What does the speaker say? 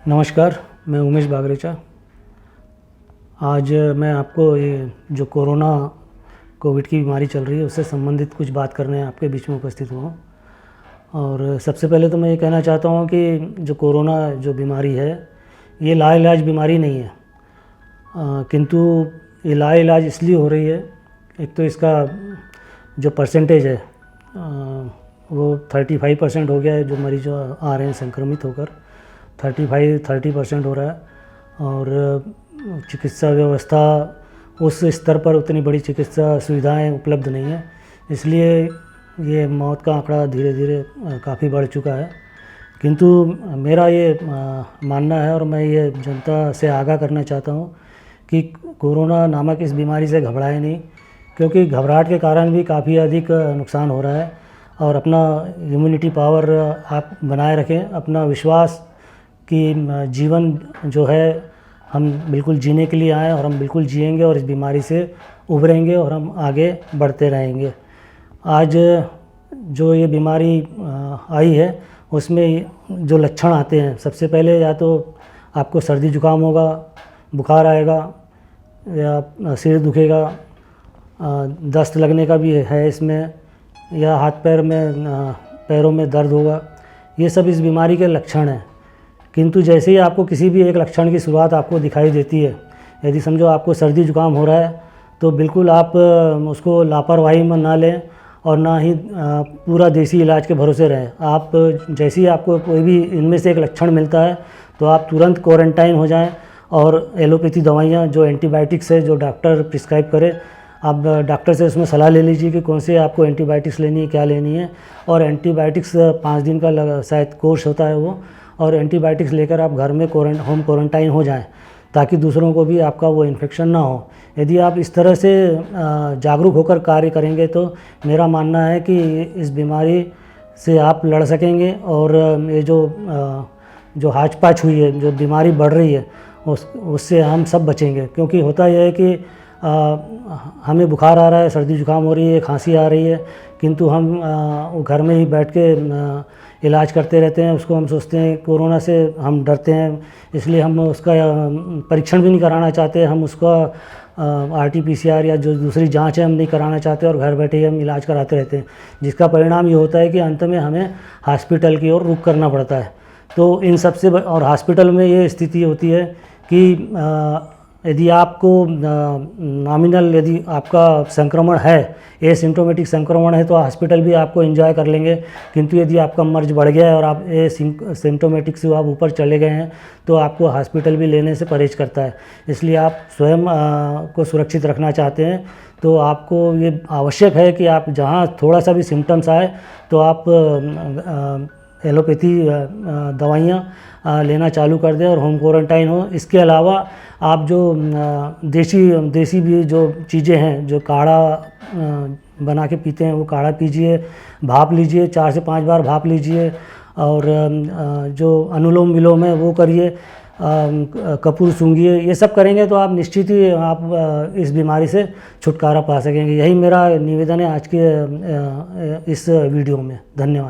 नमस्कार, मैं उमेश बागरेचा। आज मैं आपको ये जो कोविड की बीमारी चल रही है उससे संबंधित कुछ बात करने आपके बीच में उपस्थित हुआ हूँ। और सबसे पहले तो मैं ये कहना चाहता हूँ कि जो कोरोना जो बीमारी है ये लाइलाज बीमारी नहीं है, किंतु ये लाइलाज इसलिए हो रही है। एक तो इसका जो परसेंटेज है वो 35% हो गया है, जो मरीज आ रहे हैं संक्रमित होकर 30% हो रहा है। और चिकित्सा व्यवस्था उस स्तर पर उतनी बड़ी चिकित्सा सुविधाएं उपलब्ध नहीं है, इसलिए ये मौत का आंकड़ा धीरे धीरे काफ़ी बढ़ चुका है। किंतु मेरा ये मानना है और मैं ये जनता से आगाह करना चाहता हूँ कि कोरोना नामक इस बीमारी से घबराए नहीं, क्योंकि घबराहट के कारण भी काफ़ी अधिक नुकसान हो रहा है। और अपना इम्यूनिटी पावर आप बनाए रखें, अपना विश्वास कि जीवन जो है हम बिल्कुल जीने के लिए आए और हम बिल्कुल जिएंगे और इस बीमारी से उभरेंगे और हम आगे बढ़ते रहेंगे। आज जो ये बीमारी आई है उसमें जो लक्षण आते हैं, सबसे पहले या तो आपको सर्दी जुकाम होगा, बुखार आएगा या सिर दुखेगा, दस्त लगने का भी है इसमें, या हाथ पैरों में दर्द होगा। ये सब इस बीमारी के लक्षण हैं। किंतु जैसे ही आपको किसी भी एक लक्षण की शुरुआत आपको दिखाई देती है, यदि समझो आपको सर्दी जुकाम हो रहा है तो बिल्कुल आप उसको लापरवाही में ना लें और ना ही पूरा देसी इलाज के भरोसे रहें। आप जैसे ही आपको कोई भी इनमें से एक लक्षण मिलता है तो आप तुरंत क्वारंटाइन हो जाएं और एलोपैथी दवाइयाँ जो एंटीबायोटिक्स है जो डॉक्टर प्रिस्क्राइब करे, आप डॉक्टर से उसमें सलाह ले लीजिए कि कौन से आपको एंटीबायोटिक्स लेनी है, क्या लेनी है। और एंटीबायोटिक्स 5 दिन का शायद कोर्स होता है वो, और एंटीबायोटिक्स लेकर आप घर में होम क्वारंटाइन हो जाएं ताकि दूसरों को भी आपका वो इन्फेक्शन ना हो। यदि आप इस तरह से जागरूक होकर कार्य करेंगे तो मेरा मानना है कि इस बीमारी से आप लड़ सकेंगे। और ये जो हाच पाच हुई है, जो बीमारी बढ़ रही है, उससे हम सब बचेंगे। क्योंकि होता यह है कि हमें बुखार आ रहा है, सर्दी जुकाम हो रही है, खांसी आ रही है, किंतु हम घर में ही बैठ के इलाज करते रहते हैं। उसको हम सोचते हैं कोरोना से हम डरते हैं, इसलिए हम उसका परीक्षण भी नहीं कराना चाहते। हम उसका RT-PCR या जो दूसरी जांच है हम नहीं कराना चाहते और घर बैठे ही हम इलाज कराते रहते हैं, जिसका परिणाम ये होता है कि अंत में हमें हॉस्पिटल की ओर रुख करना पड़ता है। तो इन सब से और हॉस्पिटल में ये स्थिति होती है कि यदि आपको नॉमिनल यदि आपका संक्रमण है, एसिम्प्टोमेटिक संक्रमण है, तो हॉस्पिटल भी आपको एंजॉय कर लेंगे। किंतु यदि आपका मर्ज बढ़ गया है और आप एसिम्प्टोमेटिक से आप ऊपर चले गए हैं तो आपको हॉस्पिटल भी लेने से परहेज करता है। इसलिए आप स्वयं को सुरक्षित रखना चाहते हैं तो आपको ये आवश्यक है कि आप जहाँ थोड़ा सा भी सिम्टम्स आए तो आप एलोपैथी दवाइयाँ लेना चालू कर दें और होम क्वारंटाइन हो। इसके अलावा आप जो देसी भी जो चीज़ें हैं, जो काढ़ा बना के पीते हैं, वो काढ़ा पीजिए, भाप लीजिए, 4 से 5 बार भाप लीजिए। और जो अनुलोम विलोम है वो करिए, कपूर सूंघिए। ये सब करेंगे तो आप निश्चित ही आप इस बीमारी से छुटकारा पा सकेंगे। यही मेरा निवेदन है आज के इस वीडियो में। धन्यवाद।